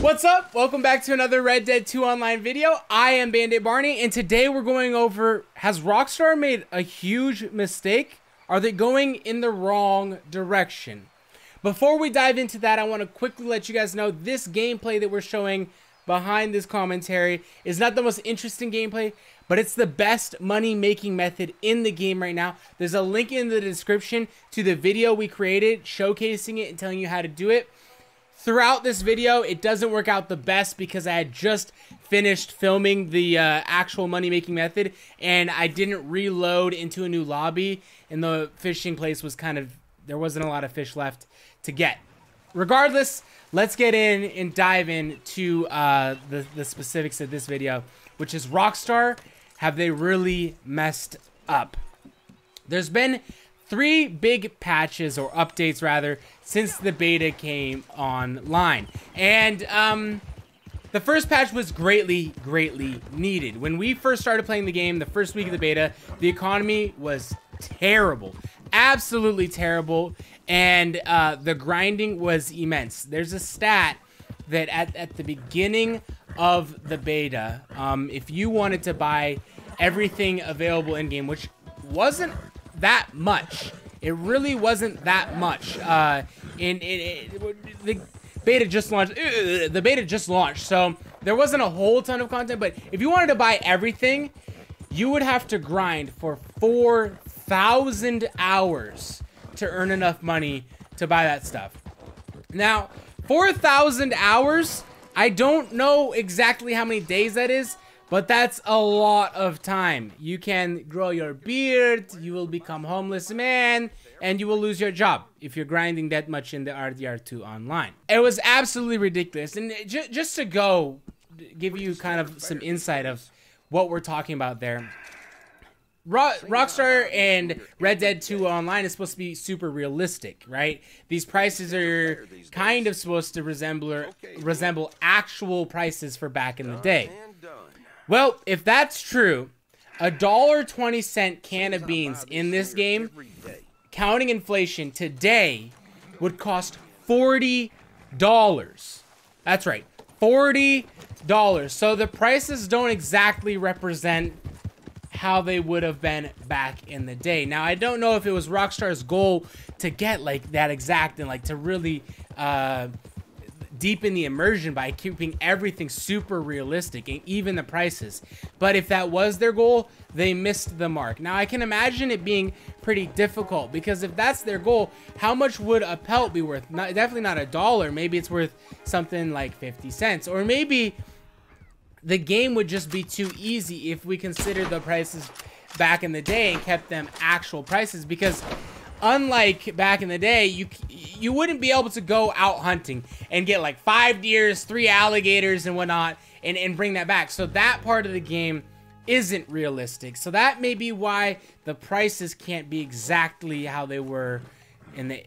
What's up? Welcome back to another Red Dead 2 online video. I am Bandit Barney, and today we're going over, has Rockstar made a huge mistake? Are they going in the wrong direction? Before we dive into that, I want to quickly let you guys know this gameplay that we're showing behind this commentary is not the most interesting gameplay, but it's the best money-making method in the game right now. There's a link in the description to the video we created showcasing it and telling you how to do it. Throughout this video, it doesn't work out the best because I had just finished filming the actual money-making method, and I didn't reload into a new lobby, and the fishing place was kind of, there wasn't a lot of fish left to get. Regardless, let's get in and dive into the specifics of this video, which is Rockstar. Have they really messed up? There's been 3 big patches, or updates rather, since the beta came online. And the first patch was greatly needed. When we first started playing the game, the first week of the beta, the economy was terrible. Absolutely terrible. And the grinding was immense. There's a stat that at the beginning of the beta, if you wanted to buy everything available in-game, which wasn't that much. It really wasn't that much. The beta just launched. So there wasn't a whole ton of content, but if you wanted to buy everything, you would have to grind for 4,000 hours to earn enough money to buy that stuff. Now, 4,000 hours, I don't know exactly how many days that is, but that's a lot of time. You can grow your beard, you will become homeless man, and you will lose your job if you're grinding that much in the RDR2 online. It was absolutely ridiculous. And just to give you kind of some insight of what we're talking about there. Rockstar and Red Dead 2 online is supposed to be super realistic, right? These prices are kind of supposed to resemble actual prices for back in the day. Well, if that's true, a $1.20 can of beans in this game, counting inflation, today would cost $40. That's right, $40. So the prices don't exactly represent how they would have been back in the day. Now, I don't know if it was Rockstar's goal to get like that exact and like to really deepen the immersion by keeping everything super realistic, and even the prices. But if that was their goal, they missed the mark. Now, I can imagine it being pretty difficult, because if that's their goal, how much would a pelt be worth? Definitely not $1. Maybe it's worth something like 50 cents. Or maybe the game would just be too easy if we consider the prices back in the day and kept them actual prices, because unlike back in the day, you wouldn't be able to go out hunting and get like 5 deers, 3 alligators and whatnot and bring that back. So that part of the game isn't realistic. So that may be why the prices can't be exactly how they were in the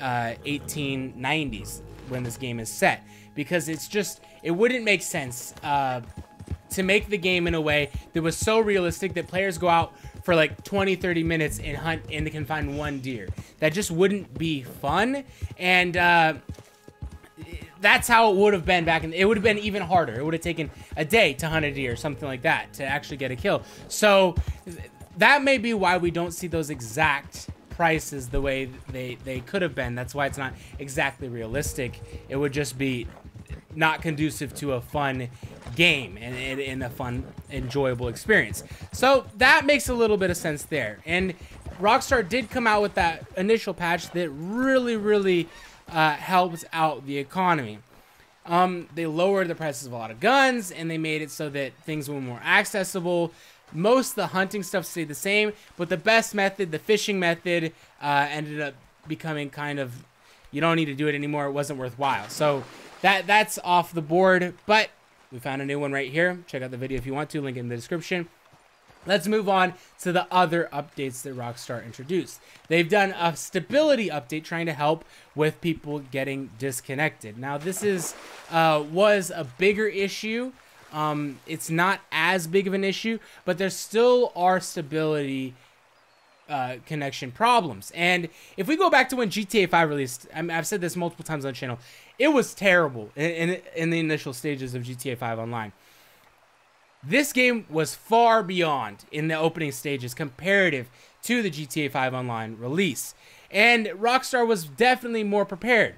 1890s when this game is set, because it wouldn't make sense to make the game in a way that was so realistic that players go out for like 20-30 minutes and hunt and they can find 1 deer. That just wouldn't be fun. And that's how it would have been back in. It would have been even harder. It would have taken a day to hunt a deer, something like that, to actually get a kill. So that may be why we don't see those exact prices the way they could have been. That's why it's not exactly realistic. It would just be not conducive to a fun game and a fun, enjoyable experience. So that makes a little bit of sense there. And Rockstar did come out with that initial patch that really helped out the economy. They lowered the prices of a lot of guns, and they made it so that things were more accessible. Most of the hunting stuff stayed the same, but the best method, the fishing method, ended up becoming kind of, you don't need to do it anymore. It wasn't worthwhile. So that's off the board, but we found a new one right here. Check out the video if you want to, link in the description. Let's move on to the other updates that Rockstar introduced. They've done a stability update trying to help with people getting disconnected. Now, this was a bigger issue. It's not as big of an issue, but there still are stability connection problems. And if we go back to when GTA 5 released, I've said this multiple times on the channel, it was terrible in the initial stages of GTA 5 Online. This game was far beyond in the opening stages comparative to the GTA 5 Online release. And Rockstar was definitely more prepared.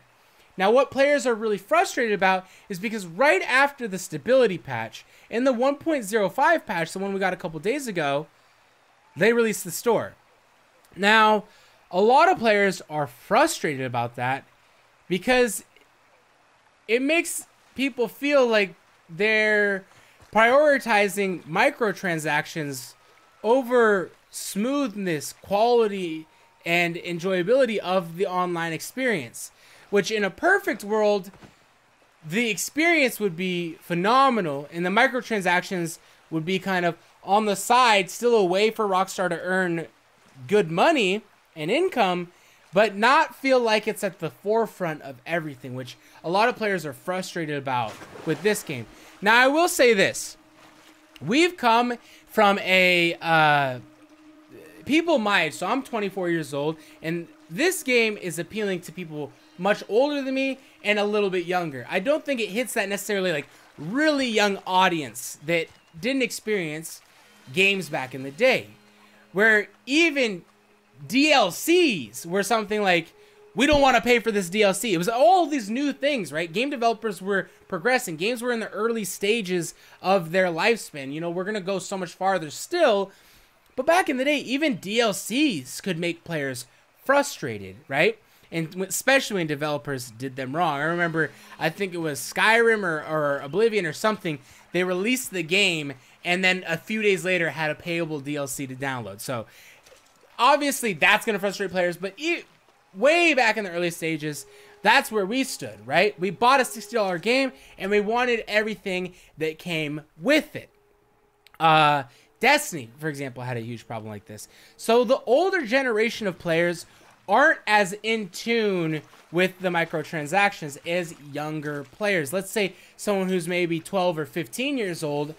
Now, what players are really frustrated about is because right after the stability patch, in the 1.05 patch, the one we got a couple days ago, they released the store. Now, a lot of players are frustrated about that because it makes people feel like they're prioritizing microtransactions over smoothness, quality, and enjoyability of the online experience. Which in a perfect world, the experience would be phenomenal and the microtransactions would be kind of on the side, still a way for Rockstar to earn good money and income, but not feel like it's at the forefront of everything, which a lot of players are frustrated about with this game. Now, I will say this. We've come from a people my age, so I'm 24 years old, and this game is appealing to people much older than me and a little bit younger. I don't think it hits that necessarily like really young audience that didn't experience games back in the day, where even DLCs were something like, we don't want to pay for this DLC. It was all these new things, right? Game developers were progressing. Games were in the early stages of their lifespan. You know, we're going to go so much farther still. But back in the day, even DLCs could make players frustrated, right? And especially when developers did them wrong. I remember, I think it was Skyrim or Oblivion or something. They released the game and then a few days later had a payable DLC to download. So obviously that's going to frustrate players, but way back in the early stages, that's where we stood, right? We bought a $60 game and we wanted everything that came with it. Destiny, for example, had a huge problem like this. So the older generation of players aren't as in tune with the microtransactions as younger players. Let's say someone who's maybe 12 or 15 years old,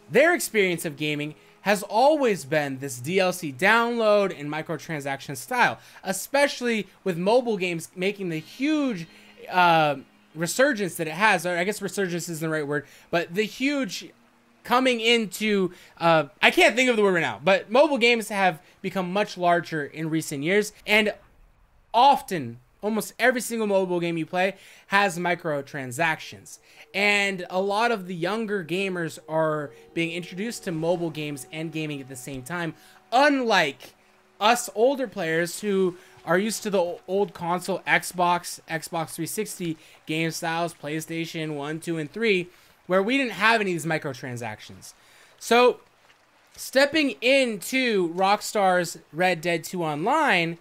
their experience of gaming has always been this DLC download and microtransaction style, especially with mobile games making the huge resurgence that it has. Or I guess resurgence isn't the right word, but the huge coming into, I can't think of the word right now, but mobile games have become much larger in recent years, and often, almost every single mobile game you play has microtransactions. And a lot of the younger gamers are being introduced to mobile games and gaming at the same time, unlike us older players who are used to the old console, Xbox 360 game styles, PlayStation 1, 2, and 3, where we didn't have any of these microtransactions. So, stepping into Rockstar's Red Dead 2 Online,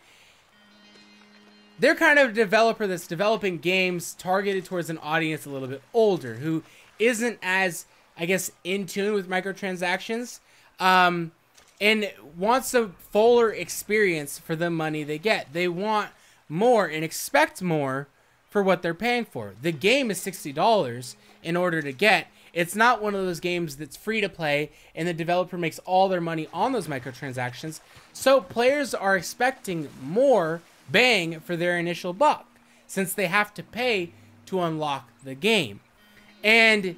they're kind of a developer that's developing games targeted towards an audience a little bit older, who isn't as, I guess, in tune with microtransactions, and wants a fuller experience for the money they get. They want more and expect more for what they're paying for. The game is $60 in order to get. It's not one of those games that's free to play and the developer makes all their money on those microtransactions. So players are expecting more bang for their initial buck, since they have to pay to unlock the game. And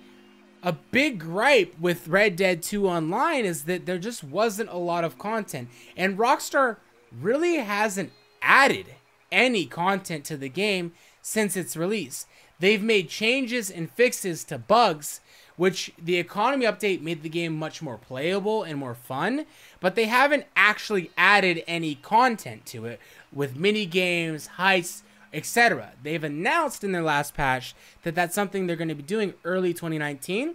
a big gripe with Red Dead 2 Online is that there just wasn't a lot of content, and Rockstar really hasn't added any content to the game since its release. They've made changes and fixes to bugs, which the economy update made the game much more playable and more fun, but they haven't actually added any content to it with mini games, heists, etc. They've announced in their last patch that that's something they're going to be doing early 2019,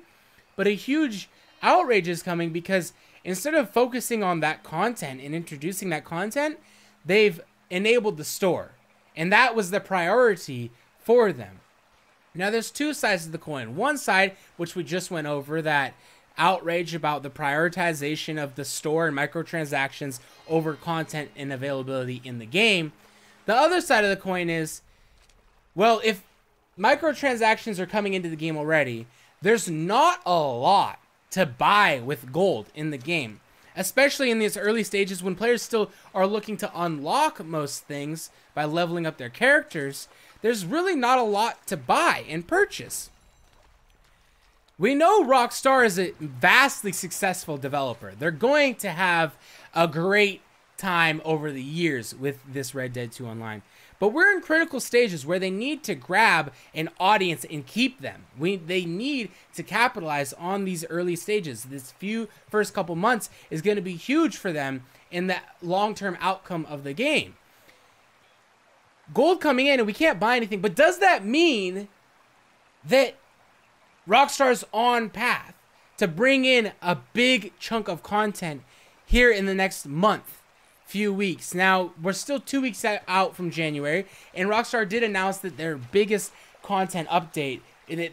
but a huge outrage is coming because instead of focusing on that content and introducing that content, they've enabled the store, and that was the priority for them. Now, there's two sides of the coin. One side, which we just went over, that outrage about the prioritization of the store and microtransactions over content and availability in the game. The other side of the coin is, well, if microtransactions are coming into the game already, there's not a lot to buy with gold in the game, especially in these early stages when players still are looking to unlock most things by leveling up their characters. there's really not a lot to buy and purchase. We know Rockstar is a vastly successful developer. They're going to have a great time over the years with this Red Dead 2 Online. But we're in critical stages where they need to grab an audience and keep them. They need to capitalize on these early stages. This first couple months is going to be huge for them in the long-term outcome of the game. Gold coming in and we can't buy anything, but does that mean that Rockstar's on path to bring in a big chunk of content here in the next month, few weeks? Now, we're still 2 weeks out from January, and Rockstar did announce that their biggest content update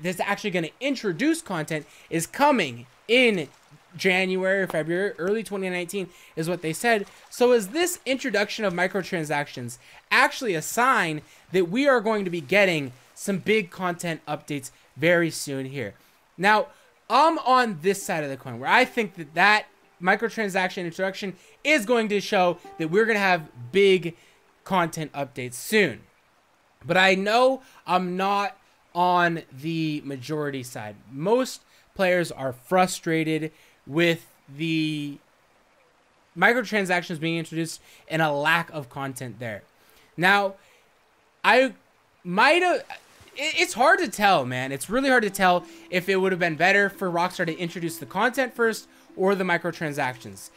that's actually going to introduce content is coming in January or February, early 2019 is what they said. So is this introduction of microtransactions actually a sign that we are going to be getting some big content updates very soon here? Now, I'm on this side of the coin where I think that microtransaction introduction is going to show that we're going to have big content updates soon. But I know I'm not on the majority side. Most players are frustrated with the microtransactions being introduced and a lack of content there. Now, it's hard to tell, man. It's really hard to tell if it would have been better for Rockstar to introduce the content first or the microtransactions.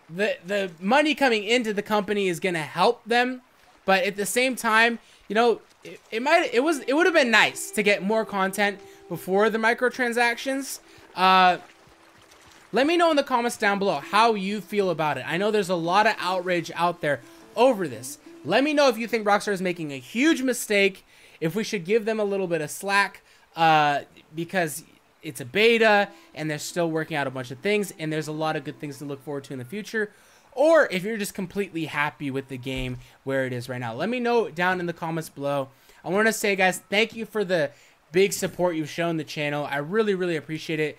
The money coming into the company is going to help them, but at the same time, you know, it would have been nice to get more content before the microtransactions. Let me know in the comments down below how you feel about it. I know there's a lot of outrage out there over this. Let me know if you think Rockstar is making a huge mistake, if we should give them a little bit of slack, because it's a beta and they're still working out a bunch of things and there's a lot of good things to look forward to in the future, or if you're just completely happy with the game where it is right now. Let me know down in the comments below. I want to say, guys, thank you for the big support you've shown the channel. I really, really appreciate it.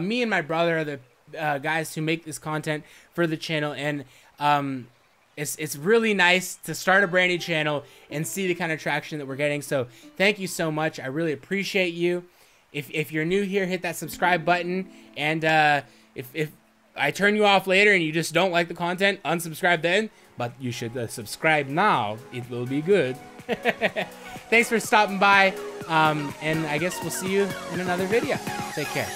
Me and my brother are the guys who make this content for the channel, and it's really nice to start a brand new channel and see the kind of traction that we're getting. So thank you so much. I really appreciate you. If you're new here, hit that subscribe button, and if I turn you off later and you just don't like the content, unsubscribe then, but you should subscribe now. It will be good. Thanks for stopping by, and I guess we'll see you in another video. Take care.